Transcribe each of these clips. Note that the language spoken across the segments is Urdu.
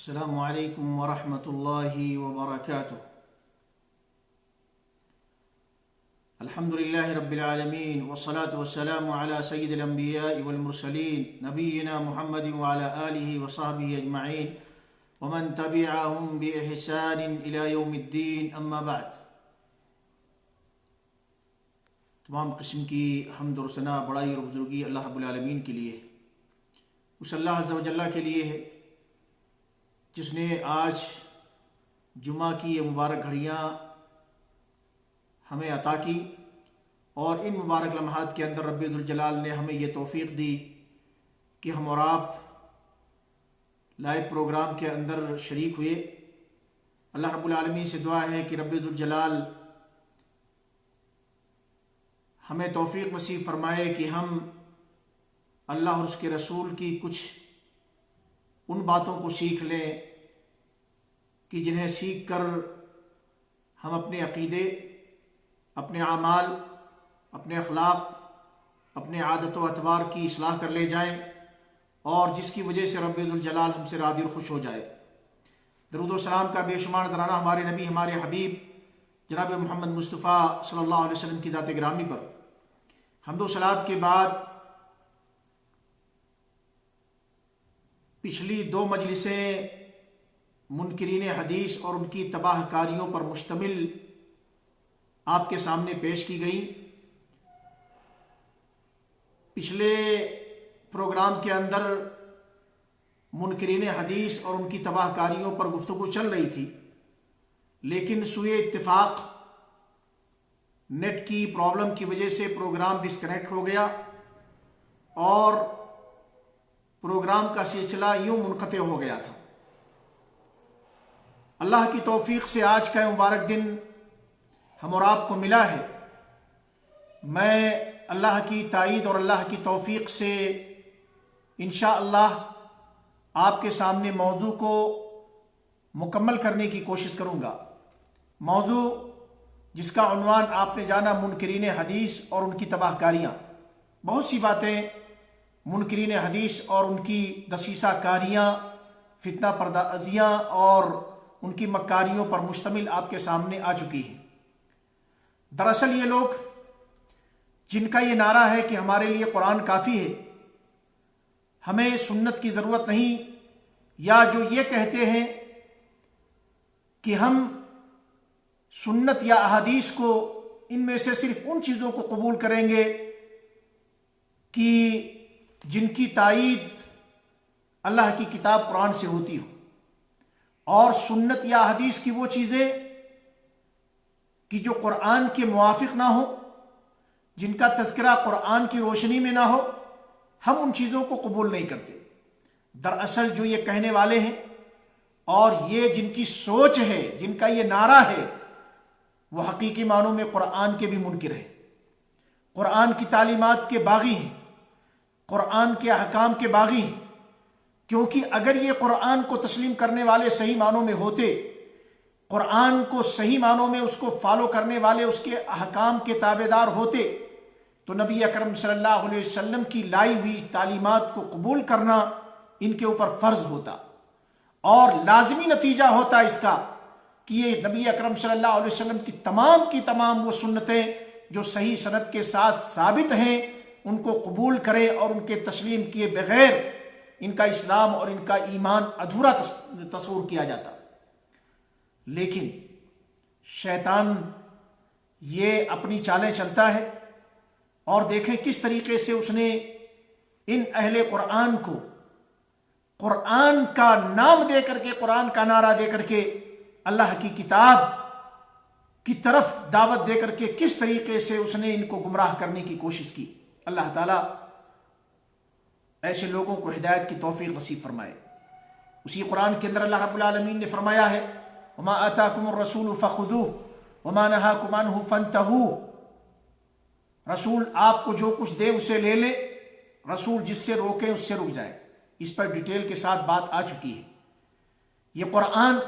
السلام علیکم ورحمۃ اللہ وبرکاتہ۔ الحمد للہ رب العالمین والصلاة والسلام علی سید الانبیاء والمرسلین نبینا محمد وعلی آلہ وصحبہ اجمعین ومن تبعہم بإحسان الی یوم الدین، اما بعد۔ تمام قسم کی حمد و ثنا، بڑائی اور بزرگی اللہ رب العالمین کے لیے، اس اللہ عز و جل کے لیے ہے جس نے آج جمعہ کی یہ مبارک گھڑیاں ہمیں عطا کی، اور ان مبارک لمحات کے اندر رب ذوالجلال نے ہمیں یہ توفیق دی کہ ہم اور آپ لائیو پروگرام کے اندر شریک ہوئے۔ اللہ رب العالمین سے دعا ہے کہ رب ذوالجلال ہمیں توفیق نصیب فرمائے کہ ہم اللہ اور اس کے رسول کی کچھ ان باتوں کو سیکھ لیں کہ جنہیں سیکھ کر ہم اپنے عقیدے، اپنے اعمال، اپنے اخلاق، اپنے عادت و اطوار کی اصلاح کر لے جائیں، اور جس کی وجہ سے رب ذوالجلال ہم سے راضی اور خوش ہو جائے۔ درود و سلام کا بے شمار نذرانہ ہمارے نبی، ہمارے حبیب جناب محمد مصطفیٰ صلی اللہ علیہ وسلم کی ذات گرامی پر۔ حمد و صلوات کے بعد پچھلی دو مجلسیں منکرین حدیث اور ان کی تباہ کاریوں پر مشتمل آپ کے سامنے پیش کی گئی۔ پچھلے پروگرام کے اندر منکرین حدیث اور ان کی تباہ کاریوں پر گفتگو چل رہی تھی، لیکن سوئے اتفاق نیٹ کی پرابلم کی وجہ سے پروگرام ڈسکنیکٹ ہو گیا اور پروگرام کا سلسلہ یوں منقطع ہو گیا تھا۔ اللہ کی توفیق سے آج کا مبارک دن ہم اور آپ کو ملا ہے۔ میں اللہ کی تائید اور اللہ کی توفیق سے انشاءاللہ آپ کے سامنے موضوع کو مکمل کرنے کی کوشش کروں گا۔ موضوع جس کا عنوان آپ نے جانا منکرین حدیث اور ان کی تباہ کاریاں۔ بہت سی باتیں منکرین حدیث اور ان کی دسیسہ کاریاں، فتنہ پردہ ازیاں اور ان کی مکاریوں پر مشتمل آپ کے سامنے آ چکی ہیں۔ دراصل یہ لوگ جن کا یہ نعرہ ہے کہ ہمارے لیے قرآن کافی ہے، ہمیں سنت کی ضرورت نہیں، یا جو یہ کہتے ہیں کہ ہم سنت یا احادیث کو ان میں سے صرف ان چیزوں کو قبول کریں گے کہ جن کی تائید اللہ کی کتاب قرآن سے ہوتی ہو، اور سنت یا حدیث کی وہ چیزیں کہ جو قرآن کے موافق نہ ہو، جن کا تذکرہ قرآن کی روشنی میں نہ ہو، ہم ان چیزوں کو قبول نہیں کرتے۔ دراصل جو یہ کہنے والے ہیں اور یہ جن کی سوچ ہے، جن کا یہ نعرہ ہے، وہ حقیقی معنوں میں قرآن کے بھی منکر ہیں، قرآن کی تعلیمات کے باغی ہیں، قرآن کے احکام کے باغی ہیں۔ کیونکہ اگر یہ قرآن کو تسلیم کرنے والے صحیح معنوں میں ہوتے، قرآن کو صحیح معنوں میں اس کو فالو کرنے والے، اس کے احکام کے تابعدار ہوتے، تو نبی اکرم صلی اللہ علیہ وسلم کی لائی ہوئی تعلیمات کو قبول کرنا ان کے اوپر فرض ہوتا، اور لازمی نتیجہ ہوتا اس کا کہ یہ نبی اکرم صلی اللہ علیہ وسلم کی تمام وہ سنتیں جو صحیح سند کے ساتھ ثابت ہیں ان کو قبول کرے، اور ان کے تسلیم کیے بغیر ان کا اسلام اور ان کا ایمان ادھورا تصور کیا جاتا۔ لیکن شیطان یہ اپنی چالیں چلتا ہے، اور دیکھیں کس طریقے سے اس نے ان اہل قرآن کو قرآن کا نام دے کر کے، قرآن کا نعرہ دے کر کے، اللہ کی کتاب کی طرف دعوت دے کر کے کس طریقے سے اس نے ان کو گمراہ کرنے کی کوشش کی۔ اللہ تعالیٰ ایسے لوگوں کو ہدایت کی توفیق نصیب فرمائے۔ اسی قرآن کے اندر اللہ رب العالمین نے فرمایا ہے، وما آتاکم الرسول فخذوہ وما نہاکم عنہ فانتہوا۔ رسول آپ کو جو کچھ دے اسے لے لے، رسول جس سے روکے اس سے رک جائے۔ اس پر ڈیٹیل کے ساتھ بات آ چکی ہے۔ یہ قرآن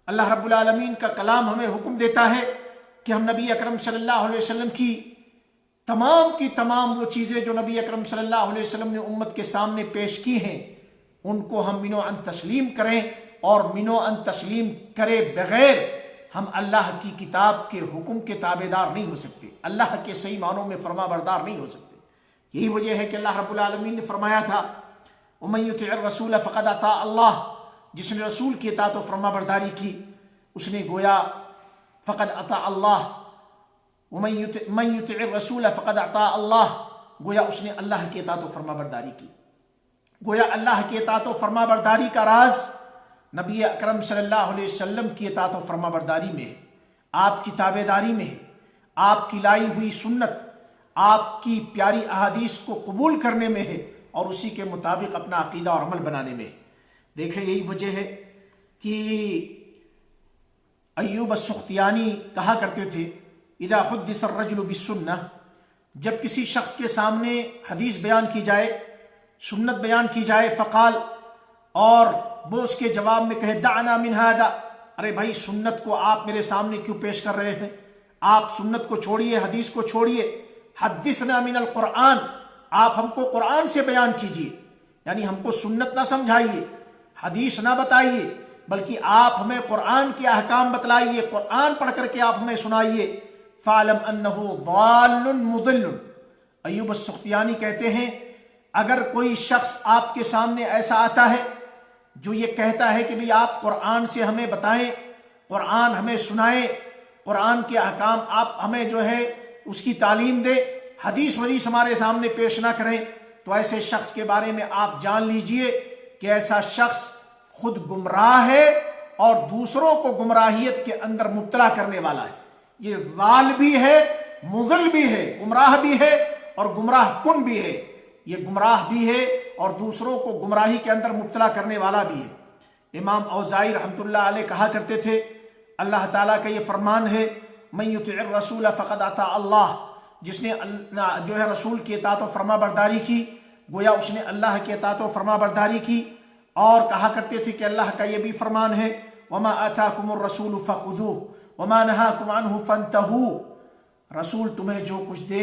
اللہ رب العالمین کا کلام ہمیں حکم دیتا ہے کہ ہم نبی اکرم صلی اللہ علیہ وسلم کی تمام وہ چیزیں جو نبی اکرم صلی اللہ علیہ وسلم نے امت کے سامنے پیش کی ہیں ان کو ہم منوعاً تسلیم کریں اور منو ان تسلیم کرے بغیر ہم اللہ کی کتاب کے حکم کے تابع دار نہیں ہو سکتے، اللہ کے صحیح معنوں میں فرما بردار نہیں ہو سکتے۔ یہی وجہ ہے کہ اللہ رب العالمین نے فرمایا تھا وَمَن يُطِعِ الرَّسُولَ فَقَدْ أَطَاعَ اللَّهَ، جس نے رسول کی اطاعت و فرما برداری کی اس نے گویا فقد اطاع اللہ، وَمَن يُطِعِ الرَّسُولَ فَقَدْ أَطَاعَ اللَّهَ، گویا اس نے اللہ کی اطاعت و فرما برداری کی۔ گویا اللہ کی اطاعت و فرما برداری کا راز نبی اکرم صلی اللہ علیہ وسلم کی اطاعت و فرما برداری میں ہے، آپ کی تابع داری میں ہے، آپ کی لائی ہوئی سنت، آپ کی پیاری احادیث کو قبول کرنے میں ہے اور اسی کے مطابق اپنا عقیدہ اور عمل بنانے میں ہے۔ دیکھیں یہی وجہ ہے کہ ایوب السختیانی کہا کرتے تھے اذا حدث الرجل بالسنہ، جب کسی شخص کے سامنے حدیث بیان کی جائے، سنت بیان کی جائے، فقال، اور وہ اس کے جواب میں کہے دعنا من هذا، ارے بھائی سنت کو آپ میرے سامنے کیوں پیش کر رہے ہیں، آپ سنت کو چھوڑیے، حدیث کو چھوڑیے، حدثنا من القرآن، آپ ہم کو قرآن سے بیان کیجیے، یعنی ہم کو سنت نہ سمجھائیے، حدیث نہ بتائیے، بلکہ آپ ہمیں قرآن کے احکام بتلائیے، قرآن پڑھ کر کے آپ ہمیں سنائیے۔ فَعْلَمْ أَنَّهُ ضَالٌ مُضِلٌ، ایوب السختیانی کہتے ہیں اگر کوئی شخص آپ کے سامنے ایسا آتا ہے جو یہ کہتا ہے کہ بھئی آپ قرآن سے ہمیں بتائیں، قرآن ہمیں سنائیں، قرآن کے احکام آپ ہمیں جو ہے اس کی تعلیم دیں، حدیث ودیث ہمارے سامنے پیش نہ کریں، تو ایسے شخص کے بارے میں آپ جان لیجئے کہ ایسا شخص خود گمراہ ہے اور دوسروں کو گمراہیت کے اندر مبتلا کرنے والا ہے۔ یہ ضال بھی ہے، مضل بھی ہے، گمراہ بھی ہے اور گمراہ کن بھی ہے، یہ گمراہ بھی ہے اور دوسروں کو گمراہی کے اندر مبتلا کرنے والا بھی ہے۔ امام اوزاعی رحمۃ اللہ علیہ کہا کرتے تھے اللہ تعالیٰ کا یہ فرمان ہے من یطع الرسول فقد اطاع اللہ، جس نے جو ہے رسول کی اطاعت و فرما برداری کی گویا اس نے اللہ کی اطاعت و فرما برداری کی۔ اور کہا کرتے تھے کہ اللہ کا یہ بھی فرمان ہے وما آتاکم الرسول فخذوه وما نهاکم عنه فانتهوا، رسول تمہیں جو کچھ دے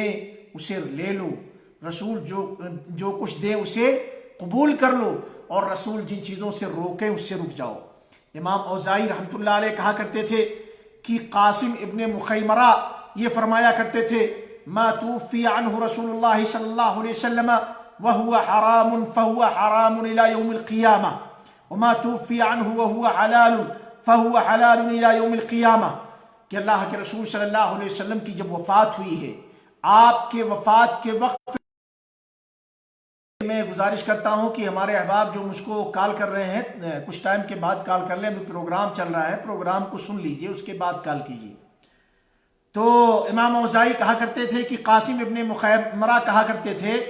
اسے لے لو، رسول جو کچھ دے اسے قبول کر لو، اور رسول جن چیزوں سے روکے اس سے رک جاؤ۔ امام اوزاعی رحمۃ اللہ علیہ کہا کرتے تھے کہ قاسم ابن مخیمرہ یہ فرمایا کرتے تھے ما توفی عنہ رسول اللہ صلی اللہ علیہ وسلم وهو حرام فهو حرام الى يوم القیامہ وما توفی عنہ وهو حلال فهو حلال الى يوم القیامہ، کہ اللہ کے رسول صلی اللہ علیہ وسلم کی جب وفات ہوئی ہے، آپ کے وفات کے وقت میں گزارش کرتا ہوں کہ ہمارے احباب جو مجھ کو کال کر رہے ہیں کچھ ٹائم کے بعد کال کر لیں، ابھی پروگرام چل رہا ہے، پروگرام کو سن لیجئے اس کے بعد کال کیجئے۔ تو امام اوزاعی کہا کرتے تھے کہ قاسم ابن مخیمرہ کہا کرتے تھے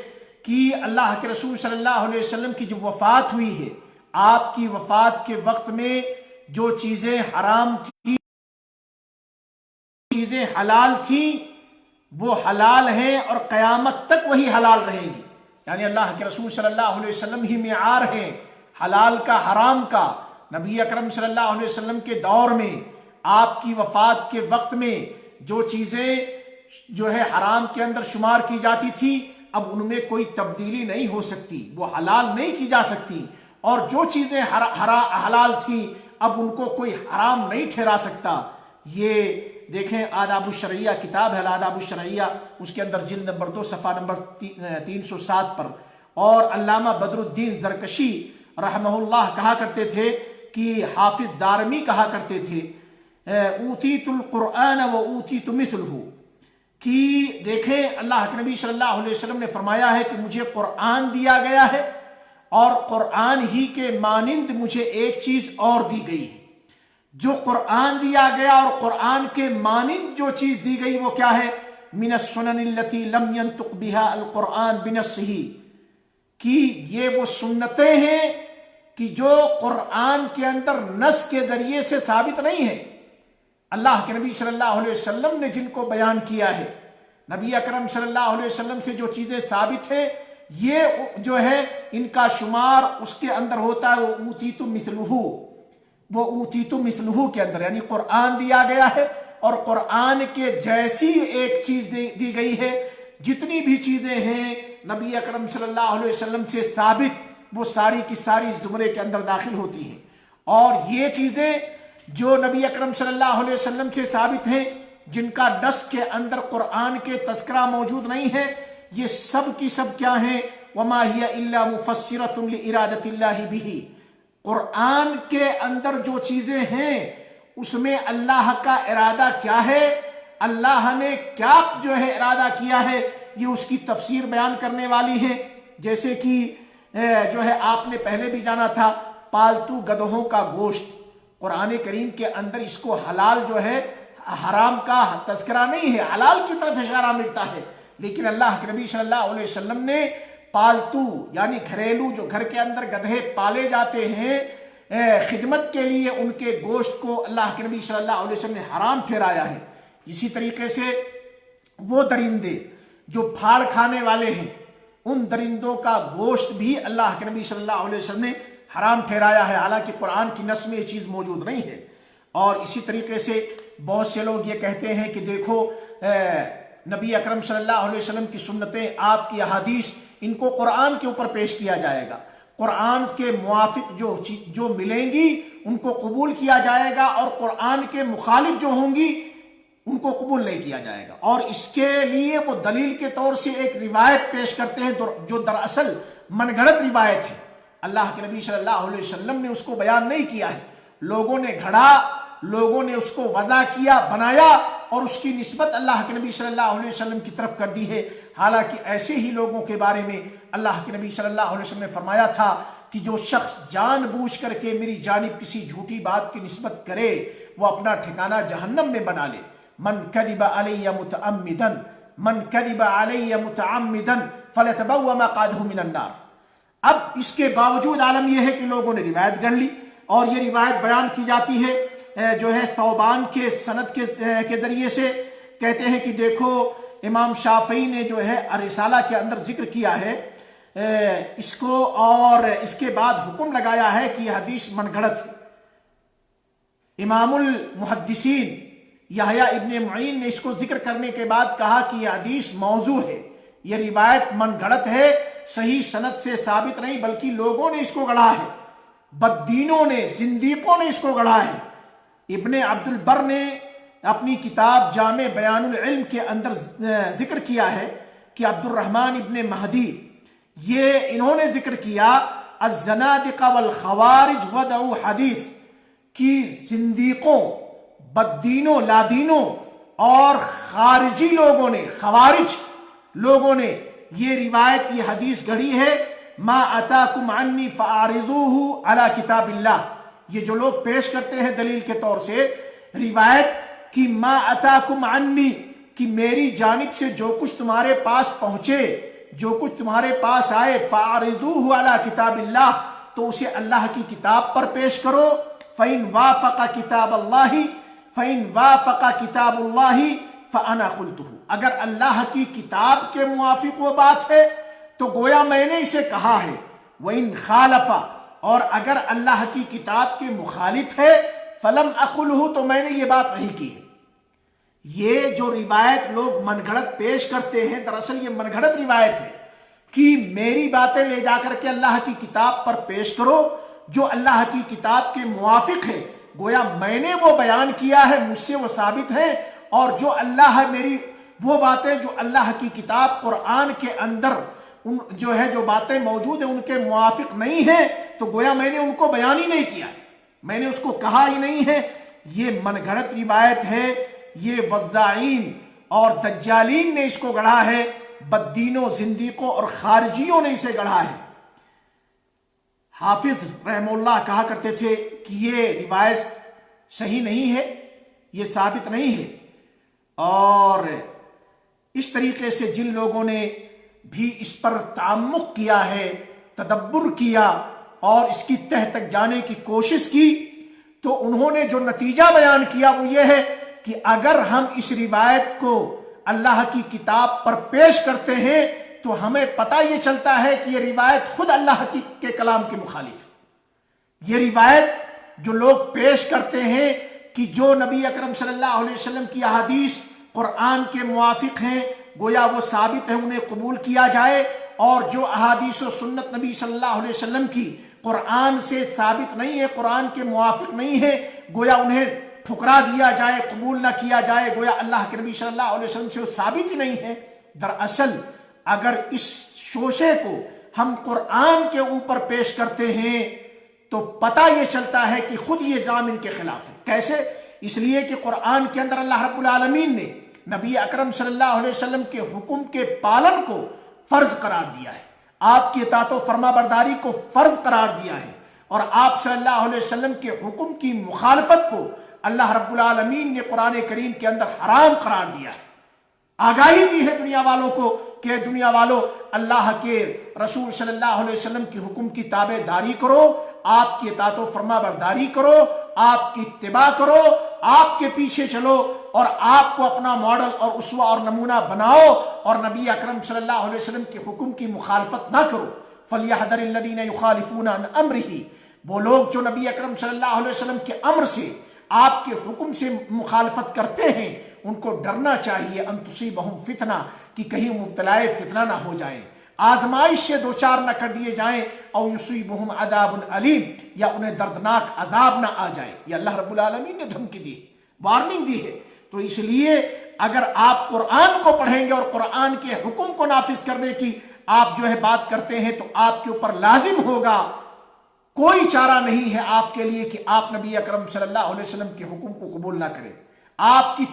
کہ اللہ کے رسول صلی اللہ علیہ وسلم کی جب وفات ہوئی ہے، آپ کی وفات کے وقت میں جو چیزیں حرام تھیں، چیزیں حلال تھیں، وہ حلال ہیں اور قیامت تک وہی حلال رہیں گی، یعنی اللہ کے رسول صلی اللہ علیہ وسلم ہی معیار ہیں حلال کا حرام کا۔ نبی اکرم صلی اللہ علیہ وسلم کے دور میں آپ کی وفات کے وقت میں جو چیزیں جو ہے حرام کے اندر شمار کی جاتی تھی اب ان میں کوئی تبدیلی نہیں ہو سکتی، وہ حلال نہیں کی جا سکتی، اور جو چیزیں حلال تھیں اب ان کو کوئی حرام نہیں ٹھہرا سکتا۔ یہ دیکھیں آداب الشرعیہ کتاب ہے الآداب الشرعیہ، اس کے اندر جلد نمبر 2 صفحہ نمبر 307 پر، اور علامہ بدر الدین زرکشی رحمہ اللہ کہا کرتے تھے کہ حافظ دارمی کہا کرتے تھے اوتیت القرآن و اوتیت مثلہ، کہ دیکھیں اللہ کے نبی صلی اللہ علیہ وسلم نے فرمایا ہے کہ مجھے قرآن دیا گیا ہے اور قرآن ہی کے مانند مجھے ایک چیز اور دی گئی ہے۔ جو قرآن دیا گیا اور قرآن کے مانند جو چیز دی گئی وہ کیا ہے؟ من السنن التي لم ينطق بها القرآن بنصه، کہ یہ وہ سنتیں ہیں کہ جو قرآن کے اندر نص کے ذریعے سے ثابت نہیں ہے، اللہ کے نبی صلی اللہ علیہ وسلم نے جن کو بیان کیا ہے، نبی اکرم صلی اللہ علیہ وسلم سے جو چیزیں ثابت ہیں یہ جو ہے ان کا شمار اس کے اندر ہوتا ہے وہ اوتیت مثلہ، وہ اوتیت مثلہ کے اندر، یعنی قرآن دیا گیا ہے اور قرآن کے جیسی ایک چیز دی گئی ہے۔ جتنی بھی چیزیں ہیں نبی اکرم صلی اللہ علیہ وسلم سے ثابت وہ ساری کی ساری اس زمرے کے اندر داخل ہوتی ہیں۔ اور یہ چیزیں جو نبی اکرم صلی اللہ علیہ وسلم سے ثابت ہیں، جن کا نص کے اندر قرآن کے تذکرہ موجود نہیں ہے، یہ سب کی سب کیا ہیں؟ وما هي الا مفسرة لإرادة الله به۔ قرآن کے اندر جو چیزیں ہیں اس میں اللہ کا ارادہ کیا ہے، اللہ نے کیا جو ہے ارادہ کیا ہے، یہ اس کی تفسیر بیان کرنے والی ہیں۔ جیسے کہ جو ہے آپ نے پہلے بھی جانا تھا، پالتو گدھوں کا گوشت، قرآن کریم کے اندر اس کو حلال جو ہے، حرام کا تذکرہ نہیں ہے، حلال کی طرف اشارہ ملتا ہے، لیکن اللہ کے نبی صلی اللہ علیہ وسلم نے پالتو یعنی گھریلو جو گھر کے اندر گدھے پالے جاتے ہیں خدمت کے لیے، ان کے گوشت کو اللہ کے نبی صلی اللہ علیہ وسلم نے حرام ٹھہرایا ہے۔ اسی طریقے سے وہ درندے جو پھاڑ کھانے والے ہیں، ان درندوں کا گوشت بھی اللہ کے نبی صلی اللہ علیہ وسلم نے حرام ٹھہرایا ہے، حالانکہ قرآن کی نص میں یہ چیز موجود نہیں ہے۔ اور اسی طریقے سے بہت سے لوگ یہ کہتے ہیں کہ دیکھو نبی اکرم صلی اللہ علیہ وسلم کی سنتیں، آپ کی احادیث، ان کو قرآن کے اوپر پیش کیا جائے گا، قرآن کے موافق جو ملیں گی ان کو قبول کیا جائے گا، اور قرآن کے مخالف جو ہوں گی ان کو قبول نہیں کیا جائے گا۔ اور اس کے لیے وہ دلیل کے طور سے ایک روایت پیش کرتے ہیں جو دراصل من گھڑت روایت ہے، اللہ کے نبی صلی اللہ علیہ وسلم نے اس کو بیان نہیں کیا ہے، لوگوں نے گھڑا، لوگوں نے اس کو وضع کیا، بنایا، اور اس کی نسبت اللہ کے نبی صلی اللہ علیہ وسلم کی طرف کر دی ہے۔ حالانکہ ایسے ہی لوگوں کے بارے میں اللہ کے نبی صلی اللہ علیہ وسلم نے فرمایا تھا کہ جو شخص جان بوجھ کر کے میری جانب کسی جھوٹی بات کی نسبت کرے وہ اپنا ٹھکانہ جہنم میں بنا لے۔ من کذب علی متعمدا من کذب علی متعمدا فلیتبوأ مقعدہ من النار۔ اب اس کے باوجود عالم یہ ہے کہ لوگوں نے روایت گڑھ لی، اور یہ روایت بیان کی جاتی ہے جو ہے ثوبان کے سند کے ذریعے سے، کہتے ہیں کہ دیکھو امام شافعی نے جو ہے الرسالہ کے اندر ذکر کیا ہے اس کو، اور اس کے بعد حکم لگایا ہے کہ یہ حدیث من گھڑت ہے۔ امام المحدثین یحییٰ ابن معین نے اس کو ذکر کرنے کے بعد کہا کہ یہ حدیث موضوع ہے، یہ روایت من گھڑت ہے، صحیح سند سے ثابت نہیں، بلکہ لوگوں نے اس کو گڑھا ہے، بددینوں نے، زندیقوں نے اس کو گڑھا ہے۔ ابن عبد البر نے اپنی کتاب جامع بیان العلم کے اندر ذکر کیا ہے کہ عبد الرحمن ابن مہدی، یہ انہوں نے ذکر کیا الزنادقہ والخوارج ودعوا حدیث، کی زندیقوں، بددینوں، لادینوں اور خارجی لوگوں نے، خوارج لوگوں نے یہ روایت، یہ حدیث گھڑی ہے، ما اتاکم عنی فاعرضوہ علی کتاب اللہ۔ یہ جو لوگ پیش کرتے ہیں دلیل کے طور سے روایت کہ ما اتاکم عنی، کہ میری جانب سے جو کچھ تمہارے پاس پہنچے، جو کچھ تمہارے پاس آئے، فاعرضوہ علی کتاب اللہ، تو اسے اللہ کی کتاب پر پیش کرو۔ فإن وافق کتاب اللہ فإن وافق کتاب اللہ فأنا قلتہ، اگر اللہ کی کتاب کے موافق وہ بات ہے تو گویا میں نے اسے کہا ہے۔ وإن خالف، اور اگر اللہ کی کتاب کے مخالف ہے، فلم اقلہ، تو میں نے یہ بات نہیں کی ہے۔ یہ جو روایت لوگ من گھڑت پیش کرتے ہیں، دراصل یہ من گھڑت روایت ہے کہ میری باتیں لے جا کر کے اللہ کی کتاب پر پیش کرو، جو اللہ کی کتاب کے موافق ہے، گویا میں نے وہ بیان کیا ہے، مجھ سے وہ ثابت ہے، اور جو اللہ ہے میری وہ باتیں جو اللہ کی کتاب قرآن کے اندر جو ہے جو باتیں موجود ہیں ان کے موافق نہیں ہیں، تو گویا میں نے ان کو بیان ہی نہیں کیا ہے، میں نے اس کو کہا ہی نہیں ہے۔ یہ من گھڑت روایت ہے، یہ وضاعین اور دجالین نے اس کو گڑھا ہے، بددینوں، زندیقوں اور خارجیوں نے اسے گڑھا ہے۔ حافظ رحمہ اللہ کہا کرتے تھے کہ یہ روایت صحیح نہیں ہے، یہ ثابت نہیں ہے، اور اس طریقے سے جن لوگوں نے بھی اس پر تعمق کیا ہے، تدبر کیا اور اس کی تہ تک جانے کی کوشش کی، تو انہوں نے جو نتیجہ بیان کیا وہ یہ ہے کہ اگر ہم اس روایت کو اللہ کی کتاب پر پیش کرتے ہیں تو ہمیں پتہ یہ چلتا ہے کہ یہ روایت خود اللہ کے کلام کے مخالف ہے۔ یہ روایت جو لوگ پیش کرتے ہیں کہ جو نبی اکرم صلی اللہ علیہ وسلم کی احادیث قرآن کے موافق ہیں، گویا وہ ثابت ہے، انہیں قبول کیا جائے، اور جو احادیث و سنت نبی صلی اللہ علیہ وسلم کی قرآن سے ثابت نہیں ہے، قرآن کے موافق نہیں ہے، گویا انہیں ٹھکرا دیا جائے، قبول نہ کیا جائے، گویا اللہ کے نبی صلی اللہ علیہ وسلم سے وہ ثابت ہی نہیں ہے۔ دراصل اگر اس شوشے کو ہم قرآن کے اوپر پیش کرتے ہیں تو پتہ یہ چلتا ہے کہ خود یہ جام ان کے خلاف ہے۔ کیسے؟ اس لیے کہ قرآن کے اندر اللہ رب العالمین نے نبی اکرم صلی اللہ علیہ وسلم کے حکم کے پالن کو فرض قرار دیا ہے، آپ کی اطاعت و فرما برداری کو فرض قرار دیا ہے، اور آپ صلی اللہ علیہ وسلم کے حکم کی مخالفت کو اللہ رب العالمین نے قرآن کریم کے اندر حرام قرار دیا ہے۔ آگاہی دی ہے دنیا والوں کو کہ دنیا والوں، اللہ کے رسول صلی اللہ علیہ وسلم کی حکم کی تابع داری کرو، آپ کی اطاعت و فرما برداری کرو، آپ کی اتباع کرو، آپ کے پیچھے چلو، اور آپ کو اپنا ماڈل اور اسوہ اور نمونہ بناؤ، اور نبی اکرم صلی اللہ علیہ وسلم کے حکم کی مخالفت نہ کرو۔ فَلْيَحْذَرِ الَّذِينَ يُخَالِفُونَ عَنْ أَمْرِهِ، وہ لوگ جو نبی اکرم صلی اللہ علیہ وسلم کے امر سے، آپ کے حکم سے مخالفت کرتے ہیں، ان کو ڈرنا چاہیے ان تصیبہم فتنہ، کہ کہیں مبتلائے فتنہ نہ ہو جائیں، آزمائش سے دوچار نہ کر دیے جائیں، او یصیبہم عذاب علیم، یا انہیں دردناک عذاب نہ آ جائے۔ یہ اللہ رب العالمین نے دھمکی دی، وارننگ دی ہے۔ تو اس لیے اگر آپ قرآن کو پڑھیں گے اور قرآن کے حکم کو نافذ کرنے کی آپ جو ہے بات کرتے ہیں، تو آپ کے اوپر لازم ہوگا، کوئی چارہ نہیں ہے آپ کے لیے کہ آپ نبی اکرم صلی اللہ علیہ وسلم کے حکم کو قبول نہ کریں۔ آپ کی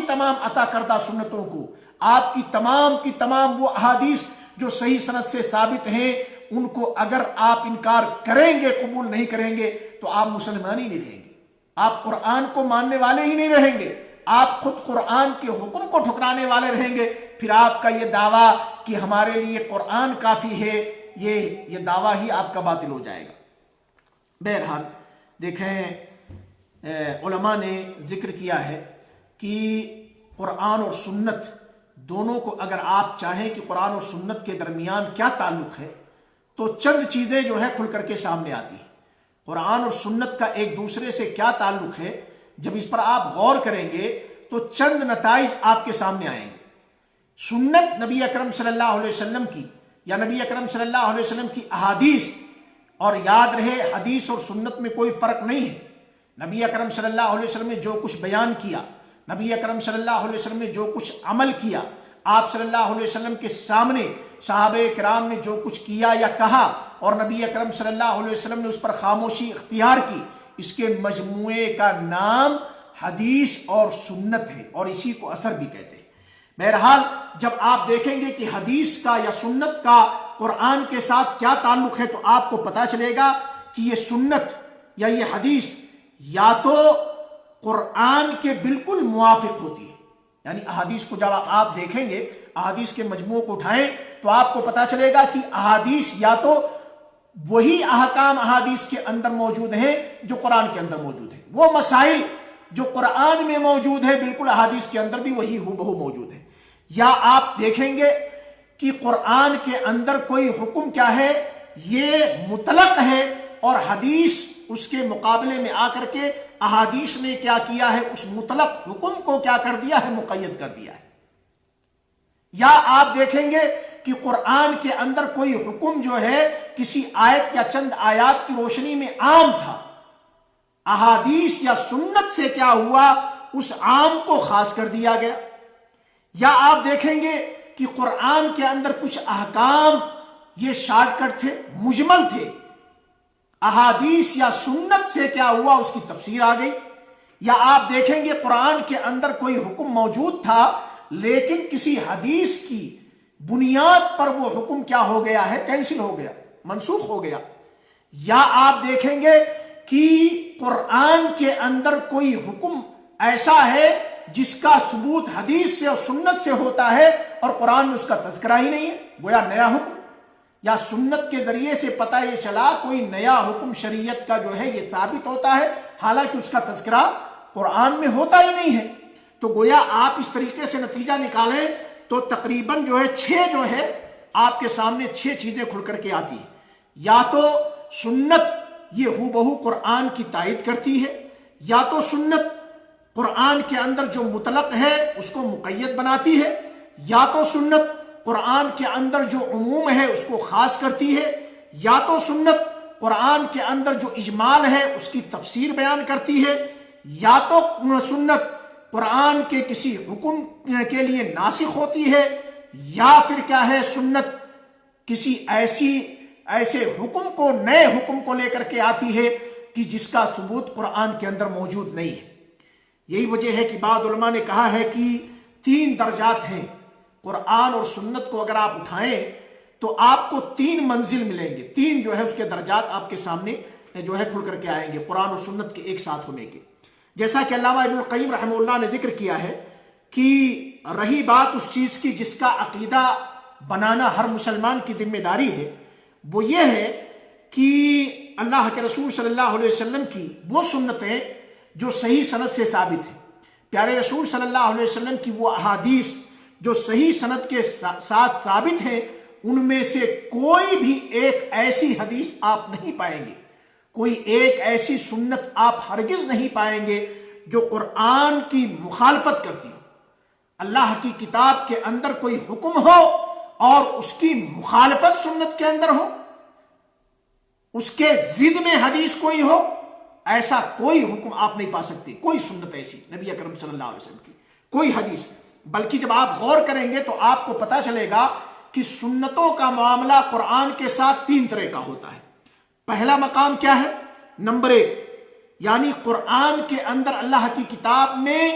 تمام عطا کردہ سنتوں کو، آپ کی تمام وہ احادیث جو صحیح سند سے ثابت ہیں، ان کو اگر آپ انکار کریں گے، قبول نہیں کریں گے، تو آپ مسلمان ہی نہیں رہیں گے، آپ قرآن کو ماننے والے ہی نہیں رہیں گے، آپ خود قرآن کے حکم کو ٹھکرانے والے رہیں گے۔ پھر آپ کا یہ دعویٰ کہ ہمارے لیے قرآن کافی ہے، یہ دعویٰ ہی آپ کا باطل ہو جائے گا۔ بہرحال دیکھیں، علماء نے ذکر کیا ہے کہ قرآن اور سنت دونوں کو اگر آپ چاہیں کہ قرآن اور سنت کے درمیان کیا تعلق ہے، تو چند چیزیں جو ہے کھل کر کے سامنے آتی ہیں۔ قرآن اور سنت کا ایک دوسرے سے کیا تعلق ہے، جب اس پر آپ غور کریں گے تو چند نتائج آپ کے سامنے آئیں گے۔ سنت نبی اکرم صلی اللہ علیہ وسلم کی، یا نبی اکرم صلی اللہ علیہ وسلم کی احادیث، اور یاد رہے حدیث اور سنت میں کوئی فرق نہیں ہے۔ نبی اکرم صلی اللہ علیہ وسلم نے جو کچھ بیان کیا، نبی اکرم صلی اللہ علیہ وسلم نے جو کچھ عمل کیا، آپ صلی اللہ علیہ وسلم کے سامنے صحابہ کرام نے جو کچھ کیا یا کہا، اور نبی اکرم صلی اللہ علیہ وسلم نے اس پر خاموشی اختیار کی، اس کے مجموعے کا نام حدیث اور سنت ہے، اور اسی کو اثر بھی کہتے ہیں۔ بہرحال جب آپ دیکھیں گے کہ حدیث کا یا سنت کا قرآن کے ساتھ کیا تعلق ہے، تو آپ کو پتہ چلے گا کہ یہ سنت یا یہ حدیث یا تو قرآن کے بالکل موافق ہوتی ہے، یعنی احادیث کو جب آپ دیکھیں گے، احادیث کے مجموعوں کو اٹھائیں، تو آپ کو پتہ چلے گا کہ احادیث یا تو وہی احکام احادیث کے اندر موجود ہیں جو قرآن کے اندر موجود ہیں، وہ مسائل جو قرآن میں موجود ہے بالکل احادیث کے اندر بھی وہی ہو موجود ہے، یا آپ دیکھیں گے کہ قرآن کے اندر کوئی حکم کیا ہے، یہ مطلق ہے، اور حدیث اس کے مقابلے میں آ کر کے احادیث نے کیا کیا ہے، اس مطلق حکم کو کیا کر دیا ہے، مقید کر دیا ہے۔ یا آپ دیکھیں گے کہ قرآن کے اندر کوئی حکم جو ہے کسی آیت یا چند آیات کی روشنی میں عام تھا، احادیث یا سنت سے کیا ہوا، اس عام کو خاص کر دیا گیا۔ یا آپ دیکھیں گے کہ قرآن کے اندر کچھ احکام یہ شارٹ کٹ تھے، مجمل تھے، احادیث یا سنت سے کیا ہوا، اس کی تفسیر آ گئی۔ یا آپ دیکھیں گے قرآن کے اندر کوئی حکم موجود تھا، لیکن کسی حدیث کی بنیاد پر وہ حکم کیا ہو گیا ہے، کینسل ہو گیا، منسوخ ہو گیا۔ یا آپ دیکھیں گے کہ قرآن کے اندر کوئی حکم ایسا ہے جس کا ثبوت حدیث سے اور سنت سے ہوتا ہے، اور قرآن میں اس کا تذکرہ ہی نہیں ہے، گویا نیا حکم۔ یا سنت کے ذریعے سے پتہ یہ چلا کوئی نیا حکم شریعت کا جو ہے یہ ثابت ہوتا ہے، حالانکہ اس کا تذکرہ قرآن میں ہوتا ہی نہیں ہے۔ تو گویا آپ اس طریقے سے نتیجہ نکالیں تو تقریباً جو ہے 6 جو ہے آپ کے سامنے 6 چیزیں کھل کر کے آتی ہیں۔ یا تو سنت یہ ہو بہو قرآن کی تائید کرتی ہے، یا تو سنت قرآن کے اندر جو مطلق ہے اس کو مقید بناتی ہے، یا تو سنت قرآن کے اندر جو عموم ہے اس کو خاص کرتی ہے، یا تو سنت قرآن کے اندر جو اجمال ہے اس کی تفسیر بیان کرتی ہے، یا تو سنت قرآن کے کسی حکم کے لیے ناسخ ہوتی ہے، یا پھر کیا ہے سنت کسی ایسے حکم کو، نئے حکم کو لے کر کے آتی ہے کہ جس کا ثبوت قرآن کے اندر موجود نہیں ہے۔ یہی وجہ ہے کہ بعض علماء نے کہا ہے کہ 3 درجات ہیں۔ قرآن اور سنت کو اگر آپ اٹھائیں تو آپ کو 3 منزل ملیں گے، 3 جو ہے اس کے درجات آپ کے سامنے جو ہے کھل کر کے آئیں گے قرآن اور سنت کے ایک ساتھ ہونے کے۔ جیسا کہ علامہ ابن القیم رحمہ اللہ نے ذکر کیا ہے کہ رہی بات اس چیز کی جس کا عقیدہ بنانا ہر مسلمان کی ذمہ داری ہے، وہ یہ ہے کہ اللہ کے رسول صلی اللہ علیہ وسلم کی وہ سنتیں جو صحیح سند سے ثابت ہیں، پیارے رسول صلی اللہ علیہ وسلم کی وہ احادیث جو صحیح سند کے ساتھ ثابت ہیں، ان میں سے کوئی بھی ایک ایسی حدیث آپ نہیں پائیں گے، کوئی ایک ایسی سنت آپ ہرگز نہیں پائیں گے جو قرآن کی مخالفت کرتی ہو۔ اللہ کی کتاب کے اندر کوئی حکم ہو اور اس کی مخالفت سنت کے اندر ہو، اس کے ضد میں حدیث کوئی ہو، ایسا کوئی حکم آپ نہیں پا سکتے، کوئی سنت ایسی نبی اکرم صلی اللہ علیہ وسلم کی کوئی حدیث۔ بلکہ جب آپ غور کریں گے تو آپ کو پتا چلے گا کہ سنتوں کا معاملہ قرآن کے ساتھ 3 طرح کا ہوتا ہے۔ پہلا مقام کیا ہے؟ نمبر 1، یعنی قرآن کے اندر اللہ کی کتاب میں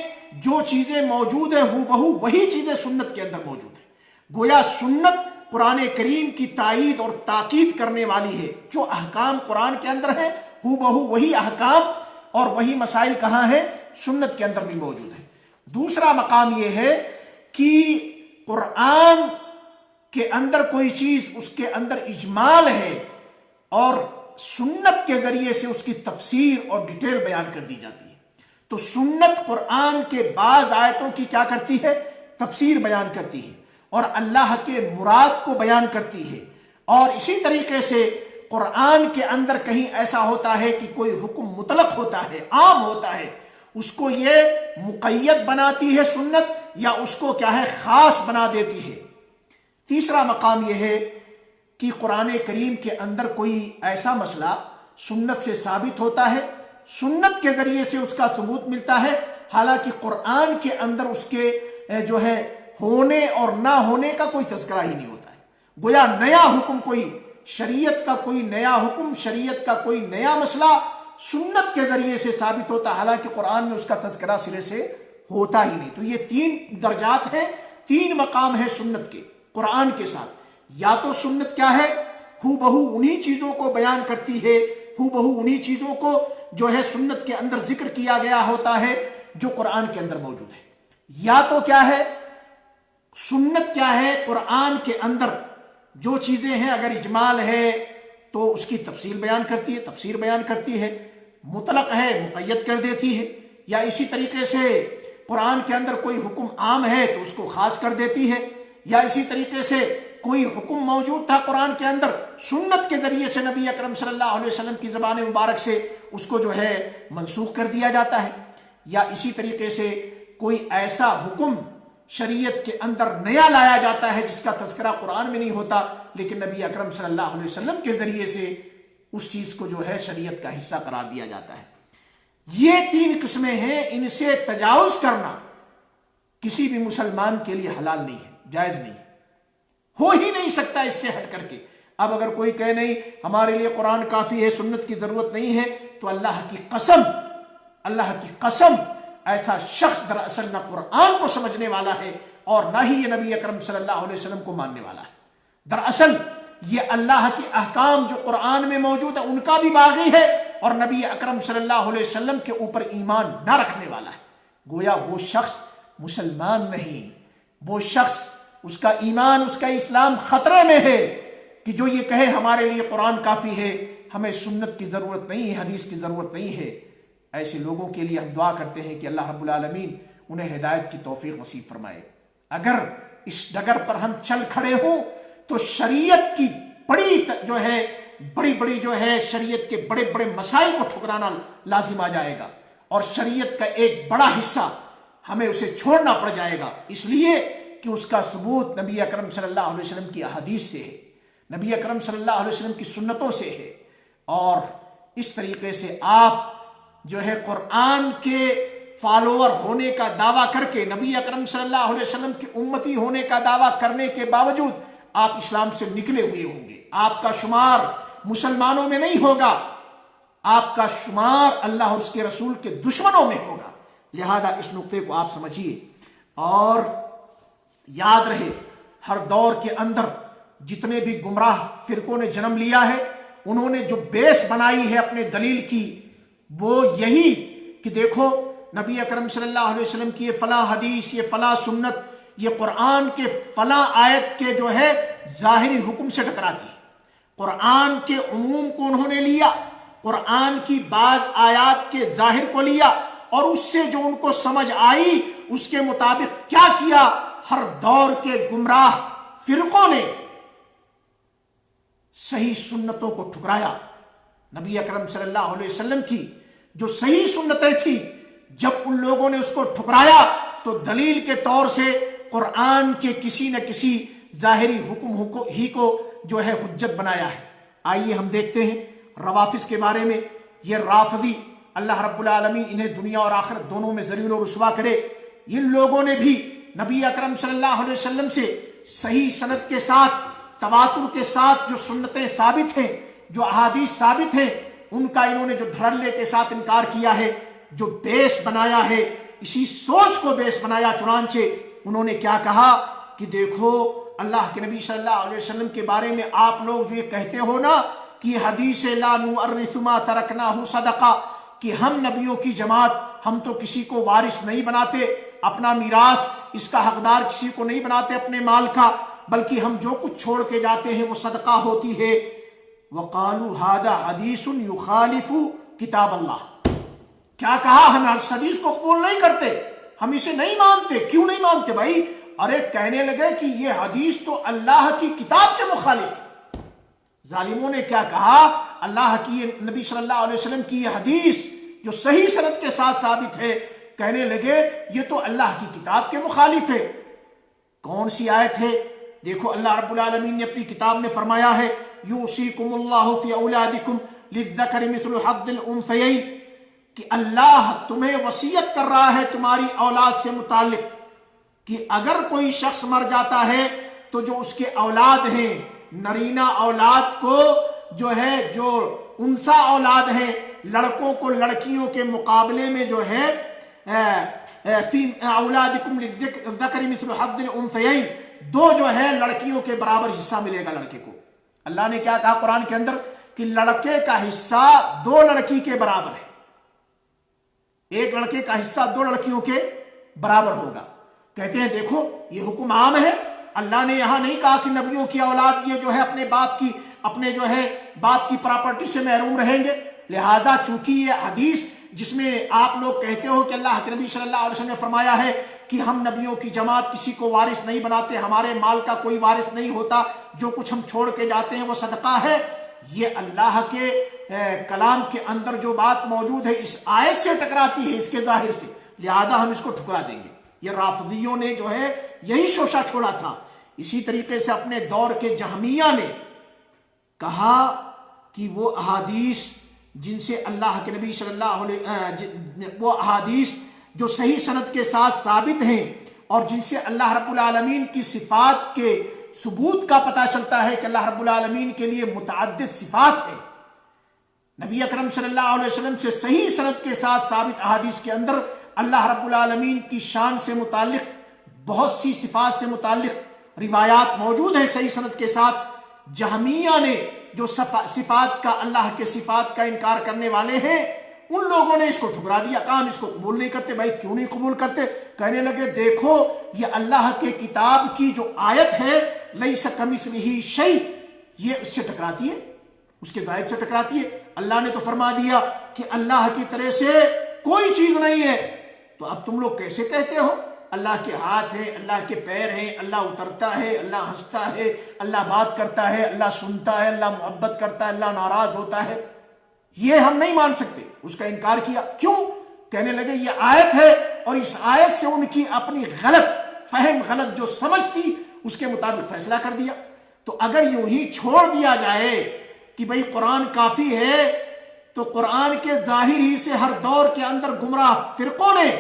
جو چیزیں موجود ہیں ہو بہو وہی چیزیں سنت کے اندر موجود ہیں۔ گویا سنت قرآن کریم کی تائید اور تاکید کرنے والی ہے، جو احکام قرآن کے اندر ہیں ہو بہو وہی احکام اور وہی مسائل کہاں ہیں؟ سنت کے اندر بھی موجود ہیں۔ دوسرا مقام یہ ہے کہ قرآن کے اندر کوئی چیز اس کے اندر اجمال ہے اور سنت کے ذریعے سے اس کی تفسیر اور ڈیٹیل بیان کر دی جاتی ہے۔ تو سنت قرآن کے بعض آیتوں کی کیا کرتی ہے؟ تفسیر بیان کرتی ہے اور اللہ کے مراد کو بیان کرتی ہے۔ اور اسی طریقے سے قرآن کے اندر کہیں ایسا ہوتا ہے کہ کوئی حکم مطلق ہوتا ہے، عام ہوتا ہے، اس کو یہ مقید بناتی ہے سنت، یا اس کو کیا ہے خاص بنا دیتی ہے۔ تیسرا مقام یہ ہے کہ قرآن کریم کے اندر کوئی ایسا مسئلہ سنت سے ثابت ہوتا ہے، سنت کے ذریعے سے اس کا ثبوت ملتا ہے، حالانکہ قرآن کے اندر اس کے جو ہے ہونے اور نہ ہونے کا کوئی تذکرہ ہی نہیں ہوتا ہے۔ گویا نیا حکم، کوئی شریعت کا کوئی نیا حکم، شریعت کا کوئی نیا مسئلہ سنت کے ذریعے سے ثابت ہوتا ہے، حالانکہ قرآن میں اس کا تذکرہ سرے سے ہوتا ہی نہیں۔ تو یہ 3 درجات ہیں، 3 مقام ہیں سنت کے قرآن کے ساتھ۔ یا تو سنت کیا ہے؟ ہو بہو انہی چیزوں کو بیان کرتی ہے، ہو بہو انہی چیزوں کو جو ہے سنت کے اندر ذکر کیا گیا ہوتا ہے جو قرآن کے اندر موجود ہے۔ یا تو کیا ہے سنت، کیا ہے قرآن کے اندر جو چیزیں ہیں اگر اجمال ہے تو اس کی تفصیل بیان کرتی ہے، تفسیر بیان کرتی ہے، مطلق ہے مقید کر دیتی ہے، یا اسی طریقے سے قرآن کے اندر کوئی حکم عام ہے تو اس کو خاص کر دیتی ہے، یا اسی طریقے سے کوئی حکم موجود تھا قرآن کے اندر، سنت کے ذریعے سے نبی اکرم صلی اللہ علیہ وسلم کی زبان مبارک سے اس کو جو ہے منسوخ کر دیا جاتا ہے، یا اسی طریقے سے کوئی ایسا حکم شریعت کے اندر نیا لایا جاتا ہے جس کا تذکرہ قرآن میں نہیں ہوتا لیکن نبی اکرم صلی اللہ علیہ وسلم کے ذریعے سے اس چیز کو جو ہے شریعت کا حصہ قرار دیا جاتا ہے۔ یہ 3 قسمیں ہیں، ان سے تجاوز کرنا کسی بھی مسلمان کے لیے حلال نہیں ہے، جائز نہیں ہے، ہو ہی نہیں سکتا اس سے ہٹ کر کے۔ اب اگر کوئی کہے نہیں ہمارے لیے قرآن کافی ہے، سنت کی ضرورت نہیں ہے، تو اللہ کی قسم ایسا شخص دراصل نہ قرآن کو سمجھنے والا ہے اور نہ ہی یہ نبی اکرم صلی اللہ علیہ وسلم کو ماننے والا ہے۔ دراصل یہ اللہ کے احکام جو قرآن میں موجود ہے ان کا بھی باغی ہے اور نبی اکرم صلی اللہ علیہ وسلم کے اوپر ایمان نہ رکھنے والا ہے۔ گویا وہ شخص مسلمان نہیں، وہ شخص اس کا ایمان، اس کا اسلام خطرے میں ہے کہ جو یہ کہے ہمارے لیے قرآن کافی ہے، ہمیں سنت کی ضرورت نہیں ہے، حدیث کی ضرورت نہیں ہے۔ ایسے لوگوں کے لیے ہم دعا کرتے ہیں کہ اللہ رب العالمین انہیں ہدایت کی توفیق نصیب فرمائے۔ اگر اس ڈگر پر ہم چل کھڑے ہوں تو شریعت کی بڑی جو ہے شریعت کے بڑے بڑے مسائل کو ٹھکرانا لازم آ جائے گا اور شریعت کا ایک بڑا حصہ ہمیں اسے چھوڑنا پڑ جائے گا، اس لیے کہ اس کا ثبوت نبی اکرم صلی اللہ علیہ وسلم کی احادیث سے ہے، نبی اکرم صلی اللہ علیہ وسلم کی سنتوں سے ہے۔ اور اس طریقے سے آپ جو ہے قرآن کے فالوور ہونے کا دعویٰ کر کے، نبی اکرم صلی اللہ علیہ وسلم کی امتی ہونے کا دعویٰ کرنے کے باوجود آپ اسلام سے نکلے ہوئے ہوں گے۔ آپ کا شمار مسلمانوں میں نہیں ہوگا، آپ کا شمار اللہ اور اس کے رسول کے دشمنوں میں ہوگا۔ لہذا اس نقطے کو آپ سمجھیے اور یاد رہے، ہر دور کے اندر جتنے بھی گمراہ فرقوں نے جنم لیا ہے، انہوں نے جو بیس بنائی ہے اپنے دلیل کی، وہ یہی کہ دیکھو نبی اکرم صلی اللہ علیہ وسلم کی یہ فلاں حدیث، یہ فلاں سنت، یہ قرآن کے فلاں آیت کے جو ہے ظاہری حکم سے ٹکراتی ہے۔ قرآن کے عموم کو انہوں نے لیا، قرآن کی بعض آیات کے ظاہر کو لیا، اور اس سے جو ان کو سمجھ آئی اس کے مطابق کیا کیا۔ ہر دور کے گمراہ فرقوں نے صحیح سنتوں کو ٹھکرایا۔ نبی اکرم صلی اللہ علیہ وسلم کی جو صحیح سنتیں تھی، جب ان لوگوں نے اس کو ٹھکرایا تو دلیل کے طور سے قرآن کے کسی نہ کسی ظاہری حکم ہی کو جو ہے حجت بنایا ہے۔ آئیے ہم دیکھتے ہیں روافض کے بارے میں۔ یہ رافضی، اللہ رب العالمین انہیں دنیا اور آخرت دونوں میں ذلیل و رسوا کرے، ان لوگوں نے بھی نبی اکرم صلی اللہ علیہ وسلم سے صحیح سند کے ساتھ، تواتر کے ساتھ جو سنتیں ثابت ہیں، جو احادیث ثابت ہیں، ان کا انہوں نے جو دھڑلے کے ساتھ انکار کیا ہے، جو بیس بنایا ہے، اسی سوچ کو بیس بنایا۔ چنانچہ انہوں نے کیا کہا کہ دیکھو اللہ کے نبی صلی اللہ علیہ وسلم کے بارے میں آپ لوگ جو یہ کہتے ہو نا کہ حدیث لا نورث ما ترکناہ صدقہ، کہ ہم نبیوں کی جماعت، ہم تو کسی کو وارث نہیں بناتے، اپنا میراث اس کا حقدار کسی کو نہیں بناتے اپنے مال کا، بلکہ ہم جو کچھ چھوڑ کے جاتے ہیں وہ صدقہ ہوتی ہے۔ وقالوا ھذا حدیث یخالف کتاب اللہ، کیا کہا؟ ہم اس حدیث کو قبول نہیں کرتے، ہم اسے نہیں مانتے۔ کیوں نہیں مانتے بھائی؟ ارے کہنے لگے کہ یہ حدیث تو اللہ کی کتاب کے مخالف ہے۔ ظالموں نے کیا کہا؟ اللہ کی نبی صلی اللہ علیہ وسلم کی یہ حدیث جو صحیح سند کے ساتھ ثابت ہے، کہنے لگے یہ تو اللہ کی کتاب کے مخالف ہے۔ کون سی آیت ہے؟ دیکھو اللہ رب العالمین نے اپنی کتاب میں فرمایا ہے یوصیکم اللہ فی اولادکم للذکر مثل حظ الانثیین، کہ اللہ تمہیں وصیت کر رہا ہے تمہاری اولاد سے متعلق کہ اگر کوئی شخص مر جاتا ہے تو جو اس کے اولاد ہیں، نرینہ اولاد کو جو ہے، جو انثی اولاد ہیں، لڑکوں کو لڑکیوں کے مقابلے میں جو ہے فی اولادکم للذکر مثل حظ الانثیین، دو جو ہے لڑکیوں کے برابر حصہ ملے گا لڑکے کو۔ اللہ نے کیا کہا قرآن کے اندر کہ لڑکے کا حصہ دو لڑکی کے برابر ہے، ایک لڑکے کا حصہ دو لڑکیوں کے برابر ہوگا۔ کہتے ہیں دیکھو یہ حکم عام ہے، اللہ نے یہاں نہیں کہا کہ نبیوں کی اولاد یہ جو ہے اپنے جو ہے باپ کی پراپرٹی سے محروم رہیں گے۔ لہذا چونکہ یہ حدیث جس میں آپ لوگ کہتے ہو کہ اللہ کے نبی صلی اللہ علیہ وسلم نے فرمایا ہے کہ ہم نبیوں کی جماعت کسی کو وارث نہیں بناتے، ہمارے مال کا کوئی وارث نہیں ہوتا، جو کچھ ہم چھوڑ کے جاتے ہیں وہ صدقہ ہے، یہ اللہ کے کلام کے اندر جو بات موجود ہے اس آیت سے ٹکراتی ہے، اس کے ظاہر سے، لہذا ہم اس کو ٹھکرا دیں گے۔ یہ رافضیوں نے جو ہے یہی شوشہ چھوڑا تھا۔ اسی طریقے سے اپنے دور کے جہمیہ نے کہا کہ وہ احادیث جن سے اللہ کے نبی صلی اللہ علیہ وہ احادیث جو صحیح سند کے ساتھ ثابت ہیں اور جن سے اللہ رب العالمین کی صفات کے ثبوت کا پتہ چلتا ہے کہ اللہ رب العالمین کے لیے متعدد صفات ہیں، نبی اکرم صلی اللہ علیہ وسلم سے صحیح سند کے ساتھ ثابت احادیث کے اندر اللہ رب العالمین کی شان سے متعلق بہت سی صفات سے متعلق روایات موجود ہیں صحیح سند کے ساتھ۔ جہمیہ نے جو صفات کا، اللہ کے صفات کا انکار کرنے والے ہیں، ان لوگوں نے اس کو ٹھکرا دیا، کہا ہم اس کو قبول نہیں کرتے۔ بھائی کیوں نہیں قبول کرتے؟ کہنے لگے دیکھو یہ اللہ کے کتاب کی جو آیت ہے لیس کمثلہ شیء، یہ اس سے ٹکراتی ہے، اس کے ظاہر سے ٹکراتی ہے۔ اللہ نے تو فرما دیا کہ اللہ کی طرح سے کوئی چیز نہیں ہے، تو اب تم لوگ کیسے کہتے ہو اللہ کے ہاتھ ہیں، اللہ کے پیر ہیں، اللہ اترتا ہے، اللہ ہنستا ہے، اللہ بات کرتا ہے، اللہ سنتا ہے، اللہ محبت کرتا ہے، اللہ ناراض ہوتا ہے؟ یہ ہم نہیں مان سکتے۔ اس کا انکار کیا۔ کیوں؟ کہنے لگے یہ آیت ہے اور اس آیت سے ان کی اپنی غلط فہم غلط جو سمجھ تھی اس کے مطابق فیصلہ کر دیا۔ تو اگر یوں ہی چھوڑ دیا جائے کہ بھئی قرآن کافی ہے، تو قرآن کے ظاہر ہی سے ہر دور کے اندر گمراہ فرقوں نے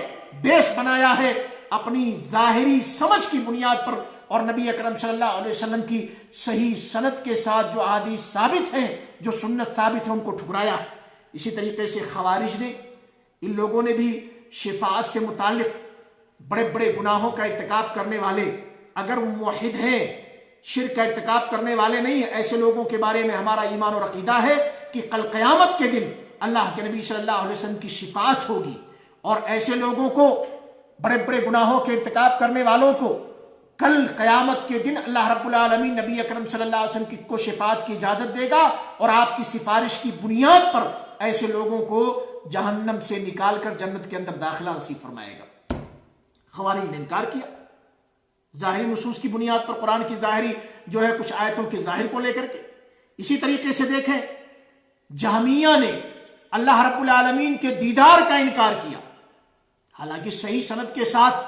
بیس بنایا ہے اپنی ظاہری سمجھ کی بنیاد پر، اور نبی اکرم صلی اللہ علیہ وسلم کی صحیح سند کے ساتھ جو احادیث ثابت ہیں، جو سنت ثابت ہے، ان کو ٹھکرایا ہے۔ اسی طریقے سے خوارج نے، ان لوگوں نے بھی شفاعت سے متعلق بڑے بڑے گناہوں کا ارتکاب کرنے والے، اگر وہ موحد ہیں، شرک کا ارتکاب کرنے والے نہیں ہیں، ایسے لوگوں کے بارے میں ہمارا ایمان اور عقیدہ ہے کہ کل قیامت کے دن اللہ کے نبی صلی اللہ علیہ وسلم کی شفاعت ہوگی، اور ایسے لوگوں کو، بڑے بڑے گناہوں کے ارتکاب کرنے والوں کو کل قیامت کے دن اللہ رب العالمین نبی اکرم صلی اللہ علیہ وسلم کو شفاعت کی اجازت دے گا، اور آپ کی سفارش کی بنیاد پر ایسے لوگوں کو جہنم سے نکال کر جنت کے اندر داخلہ نصیب فرمائے گا۔ خوارج نے انکار کیا ظاہری نصوص کی بنیاد پر، قرآن کی ظاہری جو ہے کچھ آیتوں کے ظاہر کو لے کر کے۔ اسی طریقے سے دیکھیں جہمیہ نے اللہ رب العالمین کے دیدار کا انکار کیا، حالانکہ صحیح سند کے ساتھ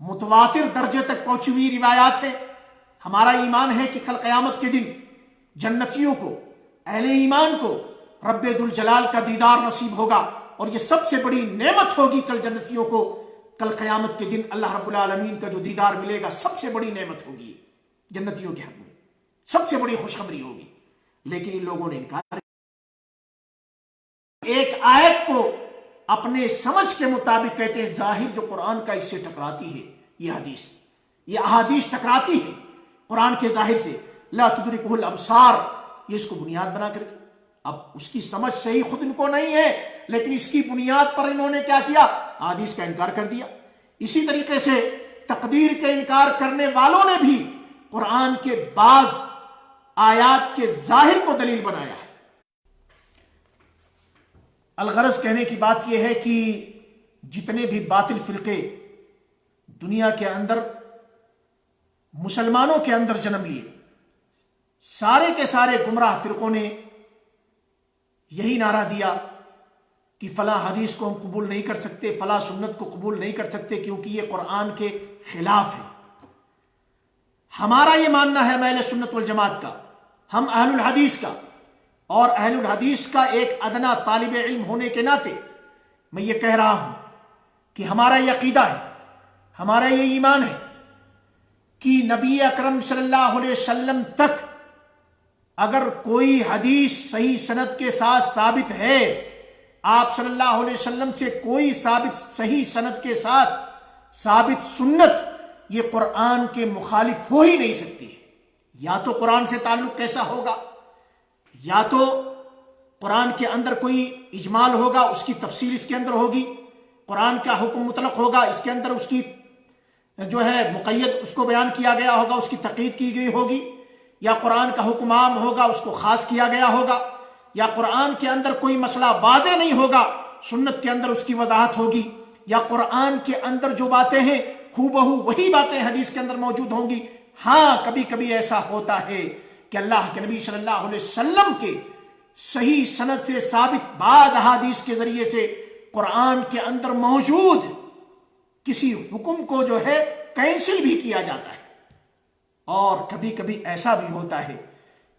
متواتر درجے تک پہنچی ہوئی روایات ہے۔ ہمارا ایمان ہے کہ کل قیامت کے دن جنتیوں کو، اہل ایمان کو رب ذوالجلال کا دیدار نصیب ہوگا، اور یہ سب سے بڑی نعمت ہوگی کل جنتیوں کو، کل قیامت کے دن اللہ رب العالمین کا جو دیدار ملے گا، سب سے بڑی نعمت ہوگی جنتیوں کے حق میں، سب سے بڑی خوشخبری ہوگی۔ لیکن ان لوگوں نے انکار، ایک آیت کو اپنے سمجھ کے مطابق کہتے ہیں ظاہر جو قرآن کا اس سے ٹکراتی ہے، یہ حدیث، یہ احادیث ٹکراتی ہے قرآن کے ظاہر سے، لا تدرکہ الابصار، یہ اس کو بنیاد بنا کر کے، اب اس کی سمجھ صحیح خود ان کو نہیں ہے، لیکن اس کی بنیاد پر انہوں نے کیا کیا؟ احادیث کا انکار کر دیا۔ اسی طریقے سے تقدیر کے انکار کرنے والوں نے بھی قرآن کے بعض آیات کے ظاہر کو دلیل بنایا ہے۔ الغرض کہنے کی بات یہ ہے کہ جتنے بھی باطل فرقے دنیا کے اندر مسلمانوں کے اندر جنم لیے، سارے کے سارے گمراہ فرقوں نے یہی نعرہ دیا کہ فلاں حدیث کو ہم قبول نہیں کر سکتے، فلاں سنت کو قبول نہیں کر سکتے، کیونکہ یہ قرآن کے خلاف ہے۔ ہمارا یہ ماننا ہے اہل سنت والجماعت کا، ہم اہل الحدیث کا، اور اہل الحدیث کا ایک ادنا طالب علم ہونے کے ناطے میں یہ کہہ رہا ہوں کہ ہمارا یہ عقیدہ ہے، ہمارا یہ ایمان ہے کہ نبی اکرم صلی اللہ علیہ وسلم تک اگر کوئی حدیث صحیح سند کے ساتھ ثابت ہے، آپ صلی اللہ علیہ وسلم سے کوئی ثابت صحیح سند کے ساتھ ثابت سنت، یہ قرآن کے مخالف ہو ہی نہیں سکتی ہے۔ یا تو قرآن سے تعلق کیسا ہوگا، یا تو قرآن کے اندر کوئی اجمال ہوگا، اس کی تفصیل اس کے اندر ہوگی، قرآن کا حکم مطلق ہوگا، اس کے اندر اس کی جو ہے مقید اس کو بیان کیا گیا ہوگا، اس کی تقید کی گئی ہوگی، یا قرآن کا حکم عام ہوگا، اس کو خاص کیا گیا ہوگا، یا قرآن کے اندر کوئی مسئلہ واضح نہیں ہوگا، سنت کے اندر اس کی وضاحت ہوگی، یا قرآن کے اندر جو باتیں ہیں ہو بہو وہی باتیں حدیث کے اندر موجود ہوں گی۔ ہاں کبھی کبھی ایسا ہوتا ہے کہ اللہ کے نبی صلی اللہ علیہ وسلم کے صحیح سند سے ثابت بعض احادیث کے ذریعے سے قرآن کے اندر موجود کسی حکم کو جو ہے کینسل بھی کیا جاتا ہے، اور کبھی کبھی ایسا بھی ہوتا ہے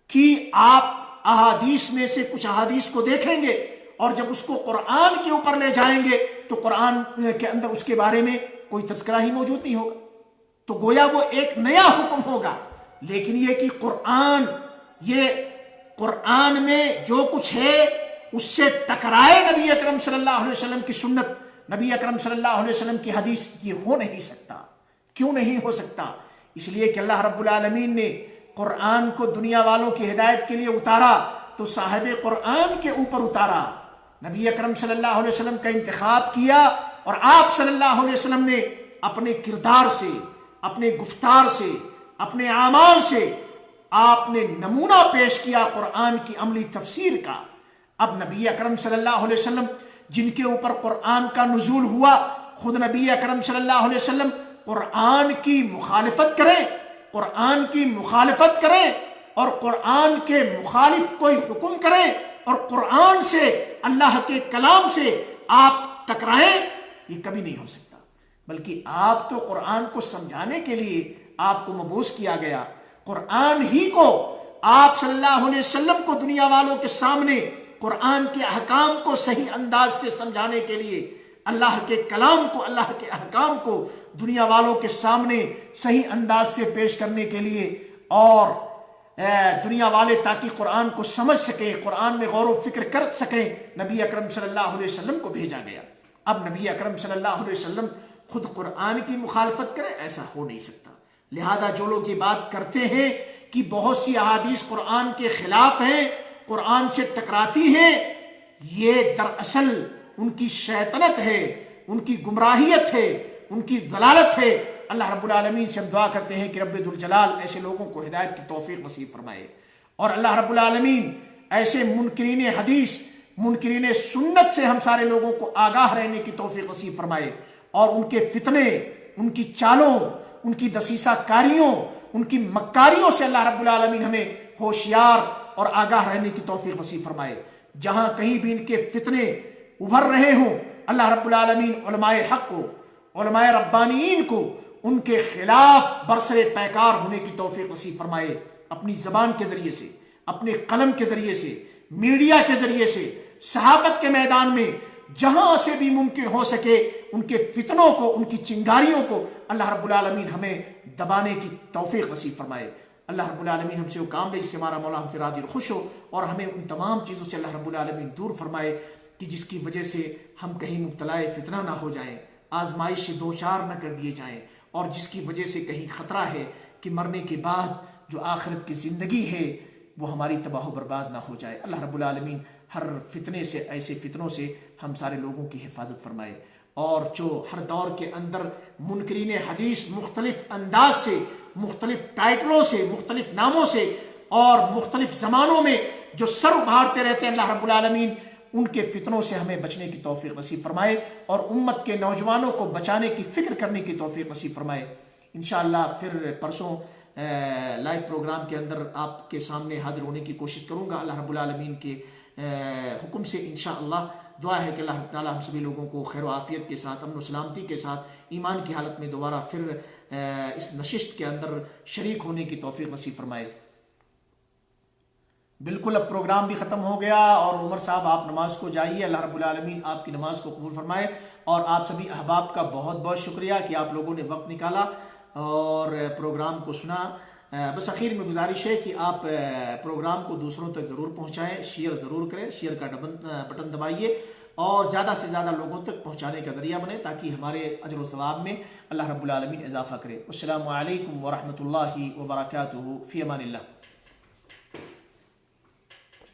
کہ آپ احادیث میں سے کچھ احادیث کو دیکھیں گے، اور جب اس کو قرآن کے اوپر لے جائیں گے تو قرآن کے اندر اس کے بارے میں کوئی تذکرہ ہی موجود نہیں ہوگا، تو گویا وہ ایک نیا حکم ہوگا۔ لیکن یہ کہ قرآن میں جو کچھ ہے اس سے ٹکرائے نبی اکرم صلی اللہ علیہ وسلم کی سنت، نبی اکرم صلی اللہ علیہ وسلم کی حدیث، یہ ہو نہیں سکتا۔ کیوں نہیں ہو سکتا؟ اس لیے کہ اللہ رب العالمین نے قرآن کو دنیا والوں کی ہدایت کے لیے اتارا تو صاحب قرآن کے اوپر اتارا، نبی اکرم صلی اللہ علیہ وسلم کا انتخاب کیا، اور آپ صلی اللہ علیہ وسلم نے اپنے کردار سے، اپنے گفتار سے، اپنے اعمال سے آپ نے نمونہ پیش کیا قرآن کی عملی تفسیر کا۔ اب نبی اکرم صلی اللہ علیہ وسلم جن کے اوپر قرآن کا نزول ہوا، خود نبی اکرم صلی اللہ علیہ وسلم قرآن کی مخالفت کریں، قرآن کی مخالفت کریں، اور قرآن کے مخالف کوئی حکم کریں، اور قرآن سے، اللہ کے کلام سے آپ ٹکرائیں، یہ کبھی نہیں ہو سکتا۔ بلکہ آپ تو قرآن کو سمجھانے کے لیے آپ کو مبعوث کیا گیا، قرآن ہی کو آپ صلی اللہ علیہ وسلم کو دنیا والوں کے سامنے قرآن کے احکام کو صحیح انداز سے سمجھانے کے لیے، اللہ کے کلام کو، اللہ کے احکام کو دنیا والوں کے سامنے صحیح انداز سے پیش کرنے کے لیے، اور دنیا والے تاکہ قرآن کو سمجھ سکیں، قرآن میں غور و فکر کر سکیں، نبی اکرم صلی اللہ علیہ وسلم کو بھیجا گیا۔ اب نبی اکرم صلی اللہ علیہ وسلم خود قرآن کی مخالفت کرے، ایسا ہو نہیں سکتا۔ لہذا جو لوگ یہ بات کرتے ہیں کہ بہت سی احادیث قرآن کے خلاف ہیں، قرآن سے ٹکراتی ہیں، یہ دراصل ان کی شیطنت ہے، ان کی گمراہیت ہے، ان کی ضلالت ہے۔ اللہ رب العالمین سے ہم دعا کرتے ہیں کہ رب ذوالجلال ایسے لوگوں کو ہدایت کی توفیق نصیب فرمائے، اور اللہ رب العالمین ایسے منکرین حدیث، منکرین سنت سے ہم سارے لوگوں کو آگاہ رہنے کی توفیق نصیب فرمائے، اور ان کے فتنے، ان کی چالوں، ان کی دسیسہ کاریوں، ان کی مکاریوں سے اللہ رب العالمین ہمیں ہوشیار اور آگاہ رہنے کی توفیق نصیب فرمائے۔ جہاں کہیں بھی ان کے فتنے ابھر رہے ہوں، اللہ رب العالمین علماء حق کو، علماء ربانیین کو ان کے خلاف برسر پیکار ہونے کی توفیق نصیب فرمائے، اپنی زبان کے ذریعے سے، اپنے قلم کے ذریعے سے، میڈیا کے ذریعے سے، صحافت کے میدان میں جہاں سے بھی ممکن ہو سکے ان کے فتنوں کو، ان کی چنگاریوں کو اللہ رب العالمین ہمیں دبانے کی توفیق نصیب فرمائے۔ اللہ رب العالمین ہم سے وہ کام لے جس سے ہمارا مولا ہم سے راضی اور خوش ہو، اور ہمیں ان تمام چیزوں سے اللہ رب العالمین دور فرمائے کہ جس کی وجہ سے ہم کہیں مبتلا فتنہ نہ ہو جائیں، آزمائش سے دوچار نہ کر دیے جائیں، اور جس کی وجہ سے کہیں خطرہ ہے کہ مرنے کے بعد جو آخرت کی زندگی ہے وہ ہماری تباہ و برباد نہ ہو جائے۔ اللہ رب العالمین ہر فتنے سے، ایسے فتنوں سے ہم سارے لوگوں کی حفاظت فرمائے، اور جو ہر دور کے اندر منکرین حدیث مختلف انداز سے، مختلف ٹائٹلوں سے، مختلف ناموں سے اور مختلف زمانوں میں جو سر ابھارتے رہتے ہیں، اللہ رب العالمین ان کے فتنوں سے ہمیں بچنے کی توفیق نصیب فرمائے، اور امت کے نوجوانوں کو بچانے کی فکر کرنے کی توفیق نصیب فرمائے۔ انشاءاللہ پھر پرسوں لائیو پروگرام کے اندر آپ کے سامنے حاضر ہونے کی کوشش کروں گا اللہ رب العالمین کے حکم سے انشاءاللہ۔ دعا ہے کہ اللہ تعالیٰ ہم سبھی لوگوں کو خیر و عافیت کے ساتھ، امن و سلامتی کے ساتھ، ایمان کی حالت میں دوبارہ پھر اس نشست کے اندر شریک ہونے کی توفیق نصیب فرمائے۔ بالکل اب پروگرام بھی ختم ہو گیا، اور عمر صاحب آپ نماز کو جائیے، اللہ رب العالمین آپ کی نماز کو قبول فرمائے، اور آپ سبھی احباب کا بہت بہت شکریہ کہ آپ لوگوں نے وقت نکالا اور پروگرام کو سنا۔ بس اخیر میں گزارش ہے کہ آپ پروگرام کو دوسروں تک ضرور پہنچائیں، شیئر ضرور کریں، شیئر کا بٹن دبائیے، اور زیادہ سے زیادہ لوگوں تک پہنچانے کا ذریعہ بنے تاکہ ہمارے اجر و ثواب میں اللہ رب العالمین اضافہ کرے۔ السلام علیکم ورحمۃ اللہ وبرکاتہ، فی امان اللہ۔